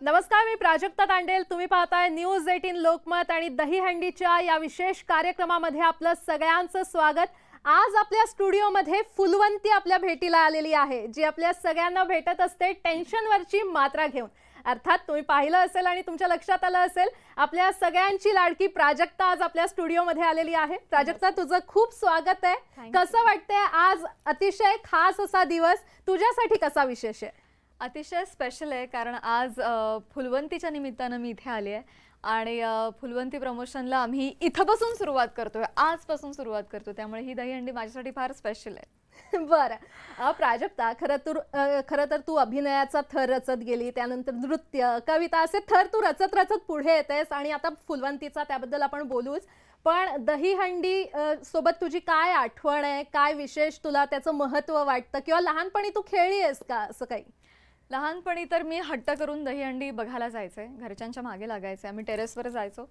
नमस्कार, मी प्राजक्ता तांडेल. तुम्ही पाहताय न्यूज 18 लोकमत आणि दहीहंडीच्या या विशेष कार्यक्रमामध्ये आपलं सगळ्यांचं स्वागत. आज आपल्या स्टुडिओमध्ये फुलवंती आपल्या भेटीला आलेली आहे, जी आपल्या सगळ्यांना भेटत असते टेन्शनवरची मात्रा घेऊन. अर्थात तुम्ही पाहिलं असेल आणि तुमच्या लक्षात आलं असेल, आपल्या सगळ्यांची लाडकी प्राजक्ता आज आपल्या स्टुडिओमध्ये आलेली आहे. प्राजक्ता, तुझं खूप स्वागत आहे. कसं वाटतंय आज अतिशय खास असा दिवस, तुझ्यासाठी कसा विशेष आहे? अतिशय स्पेशल आहे, कारण आज फुलवंतीच्या निमित्तानं मी इथे आली आहे आणि फुलवंती प्रमोशनला आम्ही इथपासून सुरुवात करतोय, आजपासून सुरुवात करतोय, त्यामुळे ही दहीहंडी माझ्यासाठी फार स्पेशल आहे. बरं प्राजक्ता, खरं तर तू अभिनयाचा थर रचत गेली, त्यानंतर नृत्य, कविता असे थर तू रचत रचत पुढे येतेस आणि आता फुलवंतीचा त्याबद्दल आपण बोलूच. पण दहीहंडी सोबत तुझी काय आठवण आहे, काय विशेष तुला त्याचं महत्त्व वाटतं, किंवा लहानपणी तू खेळली आहेस का असं काही? लहानपणी तर मी हट्ट करून दहीहंडी बघायला जायचे, घरच्यांच्या मागे लागायचे. आम्ही टेरेसवर जायचो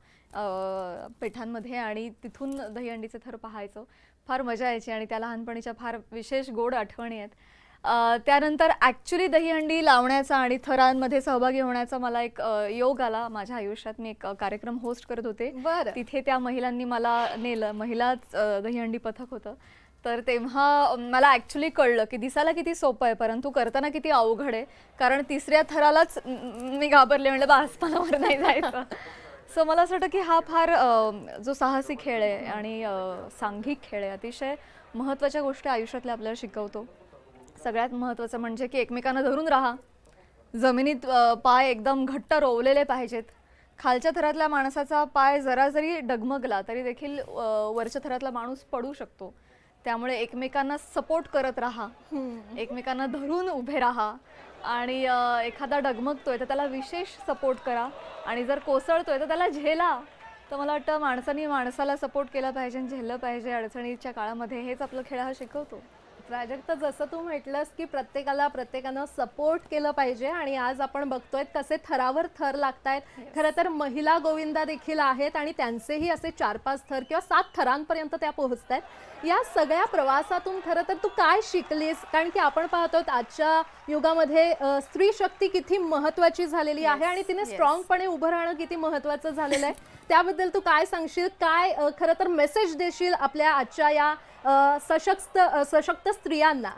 पेठांमध्ये आणि तिथून दहीहंडीचे थर पाहायचो. फार मजा यायची आणि त्या लहानपणीच्या फार विशेष गोड आठवणी आहेत. त्यानंतर ॲक्च्युली दहीहंडी लावण्याचा आणि थरांमध्ये सहभागी होण्याचा मला एक योग आला माझ्या आयुष्यात. मी एक कार्यक्रम होस्ट करत होते, तिथे त्या महिलांनी मला नेलं. महिलाच दहीहंडी पथक होतं. तर तेव्हा मला ॲक्च्युली कळलं की दिसायला किती सोपं आहे, परंतु करताना किती अवघड आहे. कारण तिसऱ्या थरालाच मी घाबरले, म्हणलं बस मला वर नाही जायचं. सो मला असं वाटतं की हा फार जो साहसी खेळ आहे आणि सांघिक खेळ आहे, अतिशय महत्त्वाच्या गोष्टी आयुष्यातल्या आपल्याला शिकवतो. सगळ्यात महत्त्वाचं म्हणजे की एकमेकांना धरून राहा, जमिनीत पाय एकदम घट्ट रोवलेले पाहिजेत. खालच्या थरातल्या माणसाचा पाय जरा जरी डगमगला तरी देखील वरच्या थरातला माणूस पडू शकतो. त्यामुळे एकमेकांना सपोर्ट करत राहा, एकमेकांना धरून उभे राहा आणि एखादा डगमगतोय तर त्याला विशेष सपोर्ट करा आणि जर कोसळतोय तर त्याला झेला. तर मला वाटतं माणसाने माणसाला सपोर्ट केला पाहिजे, झेललं पाहिजे अडचणीच्या काळामध्ये. हेच आपलं खेळ हा शिकवतो. प्राजक्ता, जसं तू म्हटलंस की प्रत्येकानं सपोर्ट केलं पाहिजे आणि आज आपण बघतोय कसे थरावर थर लागतायत. खरं तर महिला गोविंदा देखील आहेत आणि त्यांचेही असे 4-5 थर किंवा 7 थरांपर्यंत त्या पोहोचतायत. या सगळ्या प्रवासातून खरं तर तू काय शिकलीस? कारण की आपण पाहतो आजच्या युगामध्ये स्त्री शक्ती किती महत्त्वाची झालेली आहे आणि तिने स्ट्रॉंगपणे उभं राहणं किती महत्त्वाचं झालेलं आहे. त्याबद्दल तू काय सांगशील? काय खरं तर मेसेज देशील आपल्या आजच्या या सशक्त स्त्रियांना?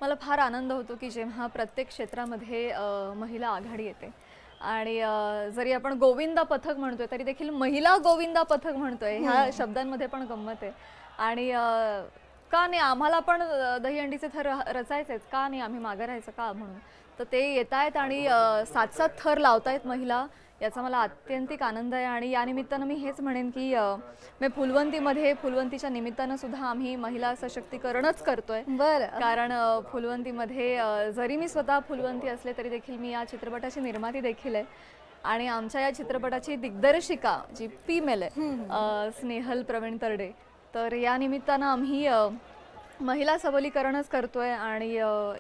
मला फार आनंद होतो की जेव्हा प्रत्येक क्षेत्रामध्ये महिला आघाडी येते आणि जरी आपण गोविंदा पथक म्हणतोय तरी देखील महिला गोविंदा पथक म्हणतोय. ह्या शब्दांमध्ये पण गंमत आहे. आणि का नाही, आम्हाला पण दहीहंडीचे थर रचायचेच, का नाही आम्ही मागे राहायचं का म्हणून. तर ते येत आहेत आणि 7-7 थर लावतायत महिला, याचा मला अत्यंतिक आनंद आहे. आणि या निमित्तानं मी हेच म्हणेन की मी फुलवंतीच्या निमित्तानं सुद्धा आम्ही महिला सशक्तीकरणच करतोय. कारण फुलवंतीमध्ये जरी मी स्वतः फुलवंती असले तरी देखील मी या चित्रपटाची निर्माती देखील आहे आणि आमच्या या चित्रपटाची दिग्दर्शिका जी फीमेल आहे, स्नेहल प्रवीण तरडे. तर या निमित्तानं आम्ही महिला सबलीकरणच करतोय आणि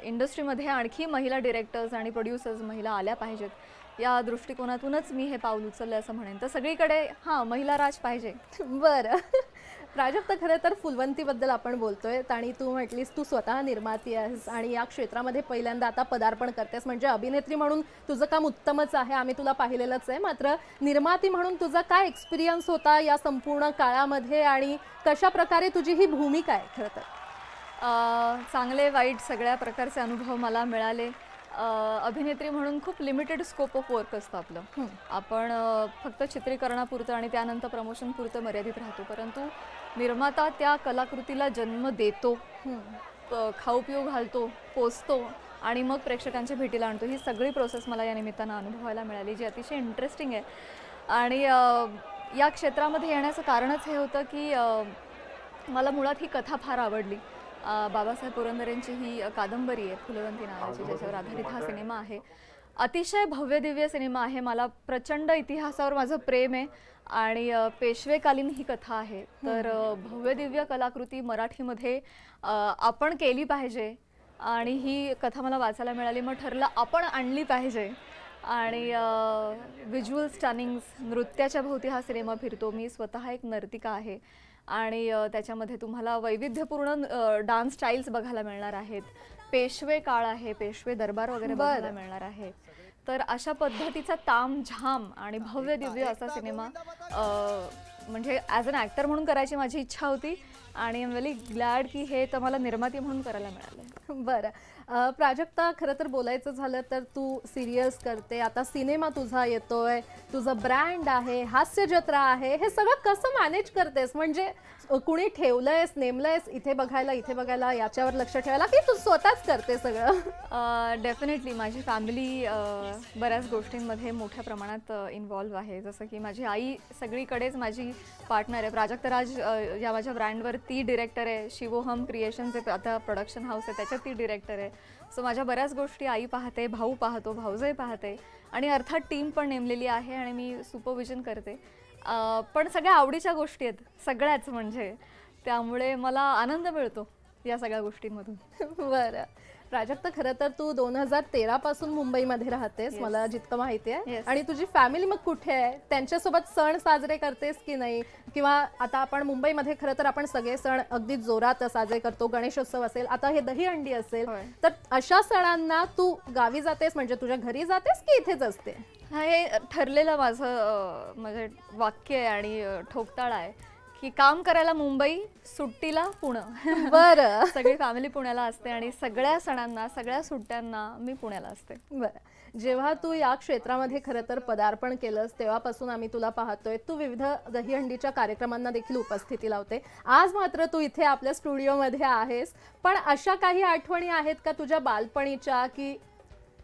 इंडस्ट्रीमध्ये आणखी महिला डिरेक्टर्स आणि प्रोड्युसर्स महिला आल्या पाहिजेत, या दृष्टिकोनातूनच मी हे पाऊल उचललं असं म्हणेन. तर सगळीकडे महिला राज पाहिजे. बरं प्राजक्ता, खरं तर फुलवंतीबद्दल आपण बोलतोय आणि तू म्हटलीस तू स्वतः निर्माती आहेस आणि या क्षेत्रामध्ये पहिल्यांदा आता पदार्पण करतेस. म्हणजे अभिनेत्री म्हणून तुझं काम उत्तमच आहे, आम्ही तुला पाहिलेलंच आहे. मात्र निर्माती म्हणून तुझा काय एक्सपिरियन्स होता या संपूर्ण काळामध्ये आणि कशा प्रकारे तुझी ही भूमिका आहे? खरं तर चांगले वाईट सगळ्या प्रकारचे अनुभव मला मिळाले. अभिनेत्री म्हणून खूप लिमिटेड स्कोप ऑफ वर्क असतं आपलं. आपण फक्त चित्रीकरणापुरतं आणि त्यानंतर प्रमोशनपुरतं मर्यादित राहतो, परंतु निर्माता त्या कलाकृतीला जन्म देतो, खाऊ पिऊ घालतो, पोचतो आणि मग प्रेक्षकांच्या भेटीला आणतो. ही सगळी प्रोसेस मला या निमित्तानं अनुभवायला मिळाली, जी अतिशय इंटरेस्टिंग आहे. आणि या क्षेत्रामध्ये येण्याचं कारणच हे होतं की मला मुळात ही कथा फार आवडली. बाबासाहेब पुरंदरेंची ही कादंबरी आहे फुलवंती नावाची, ज्याच्यावर आधारित हा सिनेमा आहे. अतिशय भव्य दिव्य सिनेमा आहे. मला प्रचंड इतिहासावर माझं प्रेम आहे आणि पेशवेकालीन ही कथा आहे. तर भव्य दिव्य कलाकृती मराठीमध्ये आपण केली पाहिजे आणि ही कथा मला वाचायला मिळाली. मग ठरलं आपण आणली पाहिजे आणि व्हिज्युअल स्टनिंग्स, नृत्याच्या भोवती हा सिनेमा फिरतो. मी स्वतः एक नर्तिका आहे आणि त्याच्यामध्ये तुम्हाला वैविध्यपूर्ण डान्स स्टाईल्स बघायला मिळणार आहेत. पेशवे काळ आहे, पेशवे दरबार वगैरे बघायला मिळणार आहे. तर अशा पद्धतीचा तामझाम आणि भव्य दिव्य असा सिनेमा म्हणजे ॲज अन ॲक्टर म्हणून करायची माझी इच्छा होती आणि आय एम व्हेरी ग्लॅड की हे तर मला निर्माती म्हणून करायला मिळालं. बरं, प्राजक्ता, खरं तर बोलायचं झालं तर तू सिरियल्स करते, आता सिनेमा तुझा येतोय, तुझं ब्रँड आहे, हास्य जत्रा आहे, हे सगळं कसं मॅनेज करतेस? म्हणजे कुणी ठेवलंयस, नेमलंयस इथे बघायला याच्यावर लक्ष ठेवायला, की तू स्वतःच करते सगळं? डेफिनेटली माझी फॅमिली बऱ्याच गोष्टींमध्ये मोठ्या प्रमाणात इन्व्हॉल्व्ह आहे. जसं की माझी आई सगळीकडेच माझी पार्टनर आहे. प्राजक्ता राज या माझ्या ब्रँडवर ती डिरेक्टर आहे. शिवोहम क्रिएशनचे आता प्रोडक्शन हाऊस आहे त्याच्यात ती डिरेक्टर आहे. सो माझ्या बऱ्याच गोष्टी आई पाहते, भाऊ पाहतो, भाऊजही पाहते आणि अर्थात टीम पण नेमलेली आहे आणि मी सुपरविजन करते. पण सगळ्या आवडीच्या गोष्टी आहेत सगळ्याच, म्हणजे त्यामुळे मला आनंद मिळतो या सगळ्या गोष्टींमधून. बरं, प्राजक्ता, खरं तर तू 2013 पासून मुंबईमध्ये राहतेस, Yes. मला जितकं माहिती आहे. Yes. आणि तुझी फॅमिली मग कुठे आहे? त्यांच्यासोबत सण साजरे करतेस की नाही? किंवा आता आपण मुंबईमध्ये खरं तर आपण सगळे सण अगदी जोरात साजरे करतो, गणेशोत्सव असेल, आता हे दहीहंडी असेल, होय. तर अशा सणांना तू गावी जातेस, म्हणजे तुझ्या घरी जातेस की इथेच असते? हे ठरलेलं माझं म्हणजे वाक्य आहे आणि ठोकताळ आहे की काम करायला मुंबई, सुट्टीला पुणं. बरं. सगळी फॅमिली पुण्याला असते आणि सगळ्या सणांना, सगळ्या सुट्ट्यांना मी पुण्याला असते. बरं, जेव्हा तू या क्षेत्रामध्ये खरं तर पदार्पण केलंस तेव्हापासून आम्ही तुला पाहतोय, तू विविध दहीहंडीच्या कार्यक्रमांना देखील उपस्थिती लावते. आज मात्र तू इथे आपल्या स्टुडिओमध्ये आहेस, पण अशा काही आठवणी आहेत का तुझ्या बालपणीच्या, की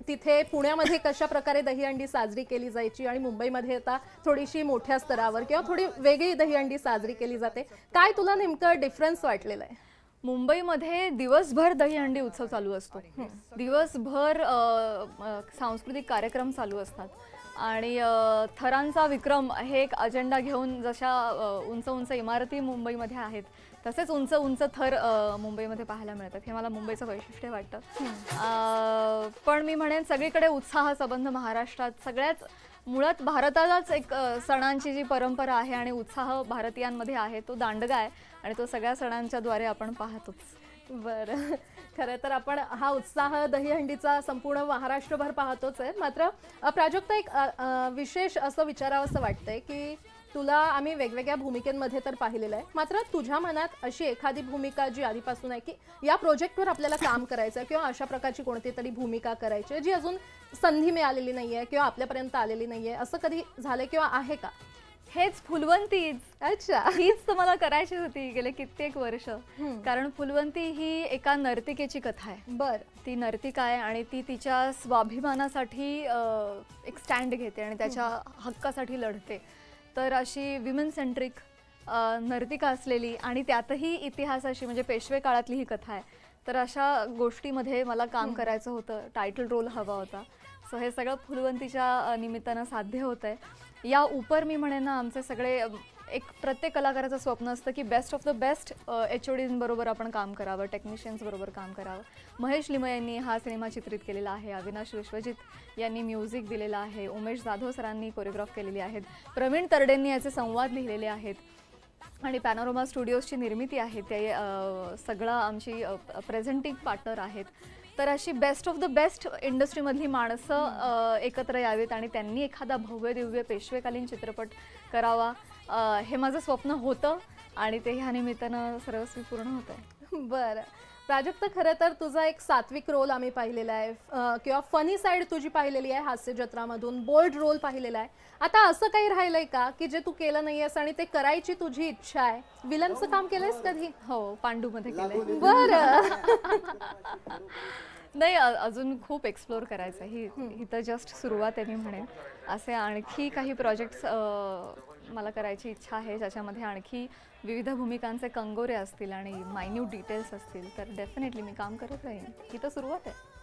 तिथे पुण्यामध्ये कशा प्रकारे दहीहंडी साजरी केली जायची आणि मुंबईमध्ये आता थोडीशी मोठ्या स्तरावर किंवा थोडी वेगळी दहीहंडी साजरी केली जाते? काय तुला नेमकं डिफरन्स वाटलेलं आहे? मुंबईमध्ये दिवसभर दहीहंडी उत्सव चालू असतो, दिवसभर सांस्कृतिक कार्यक्रम चालू असतात आणि थरांचा विक्रम हे एक अजेंडा घेऊन जशा उंच उंच इमारती मुंबईमध्ये आहेत तसेच उंच उंच थर मुंबईमध्ये पाहायला मिळतात. हे मला मुंबईचं वैशिष्ट्य वाटतं. पण मी म्हणेन सगळीकडे उत्साह संबंध महाराष्ट्रात सगळ्याच मुळात भारतालाच एक सणांची जी परंपरा आहे आणि उत्साह भारतीयांमध्ये आहे तो दांडगा आहे आणि तो सगळ्या सणांच्या द्वारे आपण पाहतोच. बरं, खरं तर आपण हा उत्साह दहीहंडीचा संपूर्ण महाराष्ट्रभर पाहतोच आहे. मात्र प्राजक्ता, एक विशेष असं विचारावंसं वाटतंय की तुला आम्ही वेगवेगळ्या भूमिकेमध्ये तर पाहिलेलं आहे, मात्र तुझ्या मनात अशी एखादी भूमिका जी आधीपासून आहे की या प्रोजेक्टवर आपल्याला काम करायचं आहे किंवा अशा प्रकारची कोणती तरी भूमिका करायची आहे जी अजून संधी मिळालेली नाही आहे किंवा आपल्यापर्यंत आलेली नाही आहे, असं कधी झालं किंवा आहे का? हेच फुलवंतीच. अच्छा. हीच तर मला करायची होती गेले कित्येक वर्ष. कारण फुलवंती ही एका नर्तिकेची कथा आहे. बर. ती नर्तिका आहे आणि ती तिच्या स्वाभिमानासाठी एक स्टँड घेते आणि त्याच्या हक्कासाठी लढते. तर अशी विमेन सेंट्रिक नर्तिका असलेली आणि त्यातही इतिहासाशी म्हणजे पेशवे काळातली ही कथा आहे. तर अशा गोष्टीमध्ये मला काम करायचं होतं, टायटल रोल हवा होता. सो हे सगळं फुलवंतीच्या निमित्तानं साध्य होतं आहे. या उपर मी म्हणेन ना, आमचे सगळे एक प्रत्येक कलाकाराचं स्वप्न असतं की बेस्ट ऑफ द बेस्ट HODंबरोबर आपण काम करावं, टेक्निशियन्सबरोबर काम करावं. महेश लिमये यांनी हा सिनेमा चित्रित केलेला आहे, अविनाश विश्वजित यांनी म्युझिक दिलेलं आहे, उमेश जाधव सरांनी कोरिओग्राफ केलेली आहेत, प्रवीण तरडेंनी याचे संवाद लिहिलेले आहेत आणि पॅनोरमा स्टुडिओजची निर्मिती आहे. ते सगळं आमची प्रेझेंटिंग पार्टनर आहेत. तर अशी बेस्ट ऑफ द बेस्ट इंडस्ट्रीमधली माणसं एकत्र यावीत आणि त्यांनी एखादा भव्य दिव्य पेशवेकालीन चित्रपट करावा, हे माझं स्वप्न होतं आणि ते ह्या निमित्तानं सर्वस्वी पूर्ण होत आहे. बरं, प्राजक्ता, खरं तर तुझा एक सात्विक रोल आम्ही पाहिलेला आहे किंवा फनी साईड तुझी पाहिलेली आहे हास्य जत्रामधून, बोल्ड रोल पाहिलेला आहे. आता असं काही राहिलंय का की जे तू केलं नाहीयेस आणि ते करायची तुझी इच्छा आहे? विलनचं काम केलंयस कधी? हो, पांडूमध्ये केलंय. बरं. नाही, अजून खूप एक्सप्लोर करायचं आहे. ही तर जस्ट सुरुवात आहे मी म्हणेन. असे आणखी काही प्रोजेक्ट्स मला करायची इच्छा आहे ज्याच्यामध्ये आणखी विविध भूमिकांचे कंगोरे असतील आणि मायन्यूट डिटेल्स असतील. तर डेफिनेटली मी काम करत राहीन. ही तर सुरुवात आहे.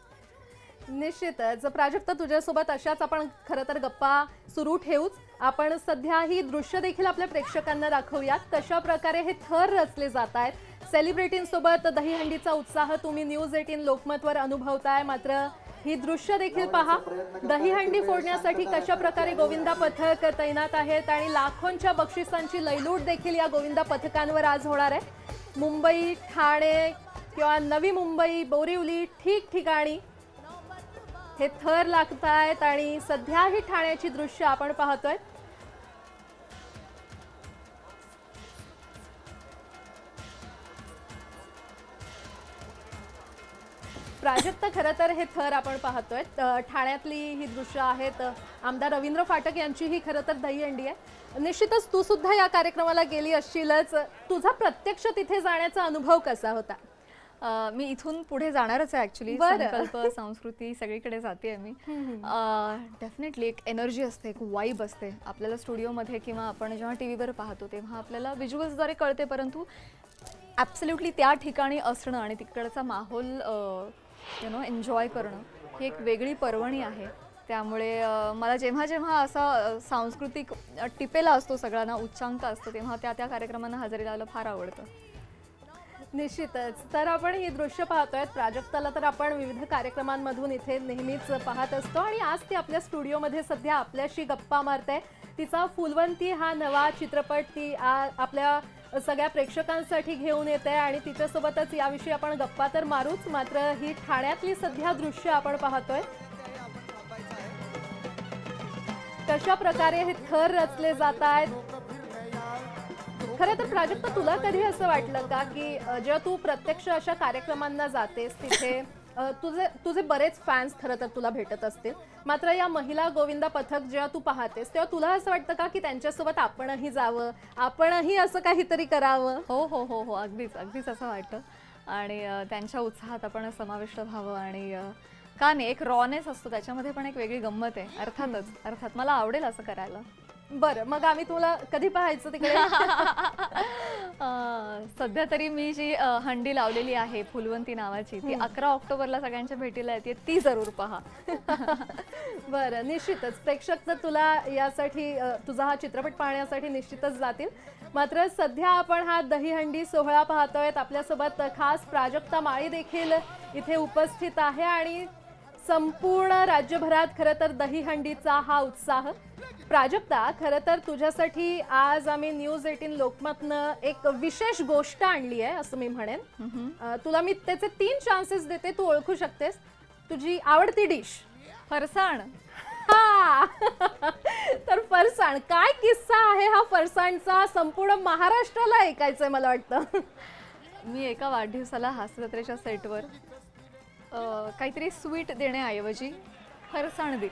निश्चितच प्राजक्ता, तुझ्यासोबत अशाच आपण खरं तर गप्पा सुरू ठेवूच. आपण सध्या ही दृश्य देखील आपल्या प्रेक्षकांना दाखवूयात कशा प्रकारे हे थर रचले जात आहेत. सेलिब्रिटींसोबत दहीहंडीचा उत्साह तुम्ही न्यूज 18 लोकमतवर अनुभवताय. मात्र ही दृश्य देखील पहा, दहीहंडी फोडण्यासाठी कशा प्रकारे गोविंदा पथक तैनात आहेत आणि लाखोंच्या बक्षिसांची लयलूट देखील या गोविंदा पथकांवर आज होणार आहे. मुंबई, ठाणे किंवा नवी मुंबई, बोरिवली ठिकठिकाणी हे थर लागतायत आणि सध्या ही ठाण्याची दृश्य आपण पाहतोय. प्राजक्त खरं तर हे थर आपण पाहतोय ठाण्यातली ही दृश्य आहेत. आमदार रवींद्र फाटक यांची ही खरं तर दहीहंडी आहे. निश्चितच तू सुद्धा या कार्यक्रमाला गेली असशीलच. तुझा प्रत्यक्ष तिथे जाण्याचा अनुभव कसा होता? मी इथून पुढे जाणारच आहे ऍक्च्युली. संकल्प संस्कृती सगळीकडे जाते मी. डेफिनेटली एक एनर्जी असते, एक वाईब असते आपल्याला स्टुडिओमध्ये किंवा आपण जेव्हा टीव्हीवर पाहतो तेव्हा आपल्याला व्हिज्युअल्सद्वारे कळते, परंतु ॲब्सोल्युटली त्या ठिकाणी असणं आणि तिकडचा माहोल एन्जॉय करणं ही एक वेगळी पर्वणी आहे. त्यामुळे मला जेव्हा जेव्हा असा सांस्कृतिक टिपेला असतो, सगळ्यांना उच्चांक असतो, तेव्हा त्या त्या कार्यक्रमांना हजेरी लावायला फार आवडतं. निश्चितच. तर आपण ही दृश्य पाहतोय. प्राजक्ताला तर आपण विविध कार्यक्रमांमधून इथे नेहमीच पाहत असतो आणि आज ती आपल्या स्टुडिओमध्ये सध्या आपल्याशी गप्पा मारते. तिचा फुलवंती हा नवा चित्रपट ती आपल्या सगळ्या प्रेक्षकांसाठी घेऊन येते आणि तिच्यासोबतच याविषयी आपण गप्पा तर मारूच, मात्र ही ठाण्यातली सध्या दृश्य आपण पाहतोय. कशा प्रकारे हे थर रचले जात आहेत. खरं तर प्राजक्ता, तुला कधी असं वाटलं का की जेव्हा तू प्रत्यक्ष अशा कार्यक्रमांना जातेस तिथे तुझे बरेच फॅन्स खरं तर तुला भेटत असतील, मात्र या महिला गोविंदा पथक जेव्हा तू पाहतेस तेव्हा तुला असं वाटतं का की त्यांच्यासोबत आपणही जावं, आपणही असं काहीतरी करावं? हो हो हो हो, अगदीच अगदीच असं वाटतं. आणि त्यांच्या उत्साहात आपण समाविष्ट व्हावं. आणि का नाही, एक रॉनेस असतो त्याच्यामध्ये, पण एक वेगळी गंमत आहे. अर्थात मला आवडेल असं करायला. बरं, मग आम्ही तुला कधी पाहायचं तिकडे? सध्या तरी मी जी हंडी लावलेली आहे फुलवंती नावाची, ती 11 ऑक्टोबरला सगळ्यांच्या भेटीला येते, ती जरूर पहा. बरं, निश्चितच प्रेक्षक तर तुला यासाठी तुझा हा चित्रपट पाहण्यासाठी निश्चितच जातील. मात्र सध्या आपण हा दहीहंडी सोहळा पाहतोय. आपल्यासोबत खास प्राजक्ता माळी देखील इथे उपस्थित आहे आणि संपूर्ण राज्यभरात खरं तर दहीहंडीचा हा उत्साह. प्राजक्ता, खरं तर तुझ्यासाठी आज आम्ही न्यूज 18 लोकमतनं एक विशेष गोष्ट आणली आहे असं मी म्हणेन. तुला मी त्याचे 3 चान्सेस देते, तू ओळखू शकतेस. तुझी आवडती डिश फरसाण. हा तर फरसाण, काय किस्सा आहे हा फरसाणचा? संपूर्ण महाराष्ट्राला ऐकायचंय मला वाटतं. मी एका वाढदिवसाला हास्यजत्रेच्या सेटवर काहीतरी स्वीट देण्याऐवजी फरसाण दे,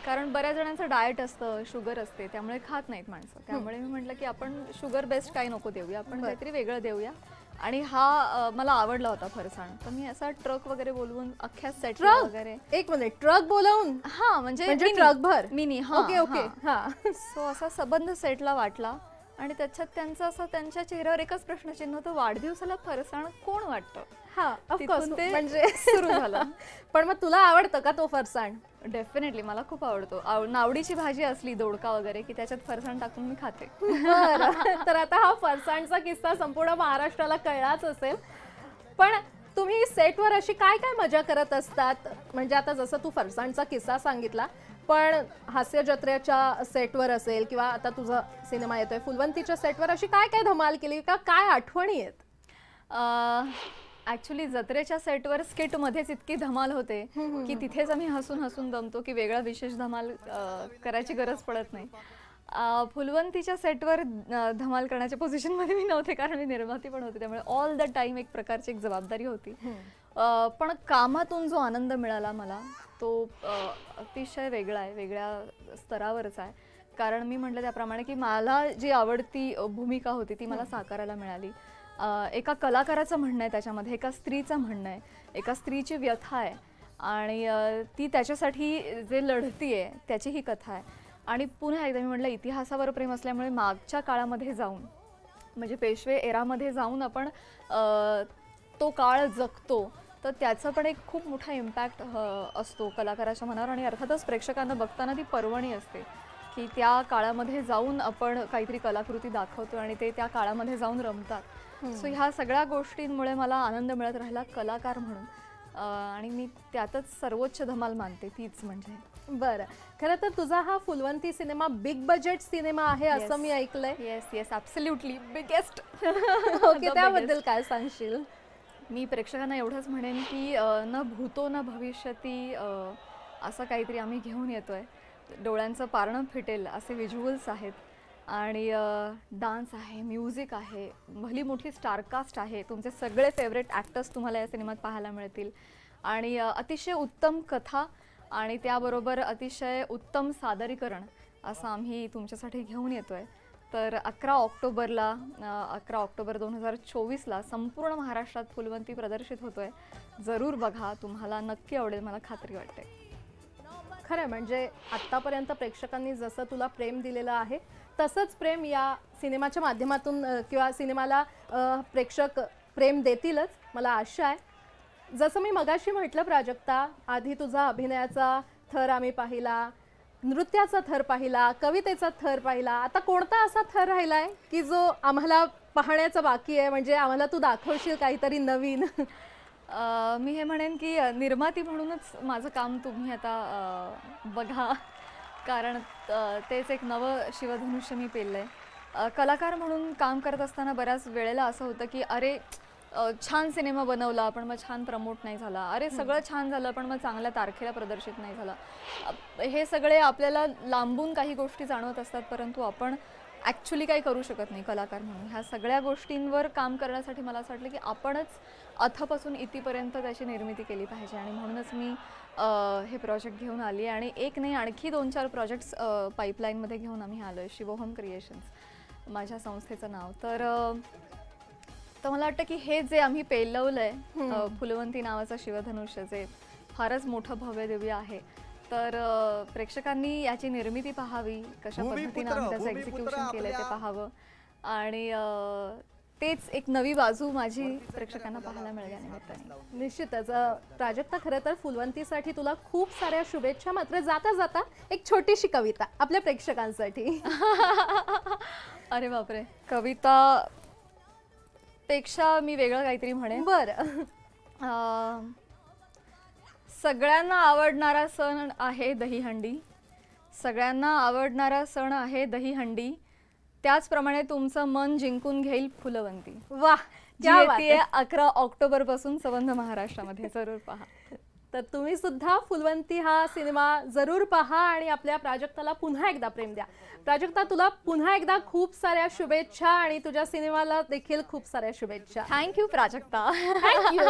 कारण बऱ्याच जणांचं डाएट असतं, शुगर असते, त्यामुळे खात नाहीत माणसं. त्यामुळे मी म्हटलं की आपण शुगर बेस्ड काही नको देऊया, आपण काहीतरी वेगळं देऊया. आणि हा मला आवडला होता फरसाण. तर मी असा ट्रक वगैरे बोलवून अख्ख्या सेट वगैरे. एक मिनिट, ट्रक बोलवून? हा, म्हणजे ट्रक भर मिनी. Okay okay. हा, सो असा सबंध सेटला वाटला आणि त्याच्यात त्यांचं असं त्यांच्या चेहऱ्यावर एकच प्रश्नचिन्ह होतं, वाढदिवसाला फरसाण कोण वाटतं? हा, ऑफकोर्स, ते म्हणजे सुरू झालं. पण मग तुला आवडतं का तो फरसाण? डेफिनेटली मला खूप आवडतो. नावडीची भाजी असली दोडका वगैरे की त्याच्यात फरसाण टाकून मी खाते. बरं, तर आता हा फरसाणचा किस्सा संपूर्ण महाराष्ट्राला कळलाच असेल. पण तुम्ही सेटवर अशी काय काय मजा करत असतात? म्हणजे आता जसं तू फरसाणचा किस्सा सांगितला, पण हास्य जत्रेच्या सेटवर असेल किंवा आता तुझा सिनेमा येतोय फुलवंतीच्या सेटवर, अशी काय काय धमाल केली का? काय आठवणी आहेत? ऍक्च्युली जत्रेच्या सेटवर स्किट मध्येच इतकी धमाल होते की तिथेच आम्ही हसून हसून दमतो की वेगळा विशेष धमाल करायची गरज पडत नाही. फुलवंतीच्या सेटवर धमाल करण्याच्या पोझिशन मध्ये मी नव्हते, कारण मी निर्माती पण होते, त्यामुळे ऑल द टाइम एक प्रकारची एक जबाबदारी होती. पण कामातून जो आनंद मिळाला मला तो अतिशय वेगळा आहे, वेगळ्या स्तरावरच आहे. कारण मी म्हटलं त्याप्रमाणे की मला जी आवडती भूमिका होती ती मला साकारायला मिळाली. एका कलाकाराचं म्हणणं आहे त्याच्यामध्ये, एका स्त्रीचं म्हणणं आहे, एका स्त्रीची व्यथा आहे आणि ती त्याच्यासाठी जे लढतीये त्याची ही कथा आहे. आणि पुन्हा एकदा मी म्हटलं इतिहासावर प्रेम असल्यामुळे मागच्या काळामध्ये जाऊन, म्हणजे पेशवे एरामध्ये जाऊन आपण तो काळ जगतो, तर त्याचा पण एक खूप मोठा इम्पॅक्ट असतो कलाकाराच्या मनावर. आणि अर्थातच प्रेक्षकांना बघताना ती पर्वणी असते की त्या काळामध्ये जाऊन आपण काहीतरी कलाकृती दाखवतो आणि ते त्या काळामध्ये जाऊन रमतात. सो ह्या सगळ्या गोष्टींमुळे मला आनंद मिळत राहिला कलाकार म्हणून, आणि मी त्यातच सर्वोच्च धमाल मानते तीच म्हणजे. बरं, खरं तर तुझा हा Phulwanti cinema big budget cinema आहे असं मी ऐकलंय. Yes yes, absolutely biggest. Okay, त्याबद्दल काय सांगशील? मी प्रेक्षकांना एवढंच म्हणेन की न भूतो न भविष्यती असं काहीतरी आम्ही घेऊन येतोय. डोळ्यांचं पारणं फिटेल असे व्हिज्युअल्स आहेत आणि डान्स आहे, म्युझिक आहे, भली मोठी स्टारकास्ट आहे. तुमचे सगळे फेवरेट ॲक्टर्स तुम्हाला या सिनेमात पाहायला मिळतील आणि अतिशय उत्तम कथा आणि त्याबरोबर अतिशय उत्तम सादरीकरण असं आम्ही तुमच्यासाठी घेऊन येतोय. तर 11 ऑक्टोबर 2024ला संपूर्ण महाराष्ट्रात फुलवंती प्रदर्शित होतोय. जरूर बघा, तुम्हाला नक्की आवडेल, मला खात्री वाटते. खरं म्हणजे आत्तापर्यंत प्रेक्षकांनी जसं तुला प्रेम दिलेलं आहे तसंच प्रेम या सिनेमाच्या माध्यमातून किंवा सिनेमाला प्रेक्षक प्रेम देतीलच, मला आशा आहे. जसं मी मगाशी म्हटलं प्राजक्ता, आधी तुझा अभिनयाचा थर आम्ही पाहिला, नृत्याचा थर पाहिला, कवितेचा थर पाहिला. आता कोणता असा थर राहिलाय की जो आम्हाला पाहण्याचा बाकी आहे, म्हणजे आम्हाला तू दाखवशील काहीतरी नवीन? मी हे म्हणेन की निर्माती म्हणूनच माझं काम तुम्ही आता बघा, कारण तेच एक नवं शिवधनुष्य मी पेललंय. कलाकार म्हणून काम करत असताना बऱ्याच वेळेला असं होतं की अरे छान सिनेमा बनवला पण मग छान प्रमोट नाही झाला, अरे सगळं छान झालं पण मग चांगल्या तारखेला प्रदर्शित नाही झाला. हे सगळे आपल्याला लांबून काही गोष्टी जाणवत असतात, परंतु आपण ॲक्च्युली काही करू शकत नाही कलाकार म्हणून. ह्या सगळ्या गोष्टींवर काम करण्यासाठी मला असं वाटलं की आपणच अथपासून इथपर्यंत त्याची निर्मिती केली पाहिजे आणि म्हणूनच मी हे प्रोजेक्ट घेऊन आली आणि एक नाही आणखी 2-4 प्रोजेक्ट्स पाईपलाईनमध्ये घेऊन आम्ही आलो आहे. शिवोहम क्रिएशन्स माझ्या संस्थेचं नाव. तर मला वाटतं की हे जे आम्ही पेलवलं आहे फुलवंती नावाचं शिवधनुष्य, जे फारच मोठं भव्य दिव्य आहे, तर प्रेक्षकांनी याची निर्मिती पाहावी, कशा पद्धतीने आम्ही त्याचं एक्झिक्युशन केलं ते पाहावं आणि तेच एक नवी बाजू माझी प्रेक्षकांना पाहायला मिळेल या निमित्ताने. निश्चितच. प्राजक्ता, खरं तर फुलवंतीसाठी तुला खूप साऱ्या शुभेच्छा. मात्र जाता जाता एक छोटीशी कविता आपल्या प्रेक्षकांसाठी. अरे बापरे, कविता पेक्षा मी वेगळं काहीतरी म्हणेन. बरं. सगळ्यांना आवडणारा सण आहे दहीहंडी, सगळ्यांना आवडणारा सण आहे दहीहंडी, त्याचप्रमाणे तुमचं मन जिंकून घेईल फुलवंती. वाह, जी येते 11 ऑक्टोबर पासून संबंध महाराष्ट्रामध्ये. जरूर पहा. तर तुम्ही सुद्धा फुलवंती हा सिनेमा जरूर पहा आणि आपल्या प्राजक्ताला पुन्हा एकदा प्रेम द्या. प्राजक्ता, तुला पुन्हा एकदा खूप साऱ्या शुभेच्छा आणि तुझ्या सिनेमाला देखील खूप साऱ्या शुभेच्छा. थँक्यू प्राजक्ता. थँक्यू.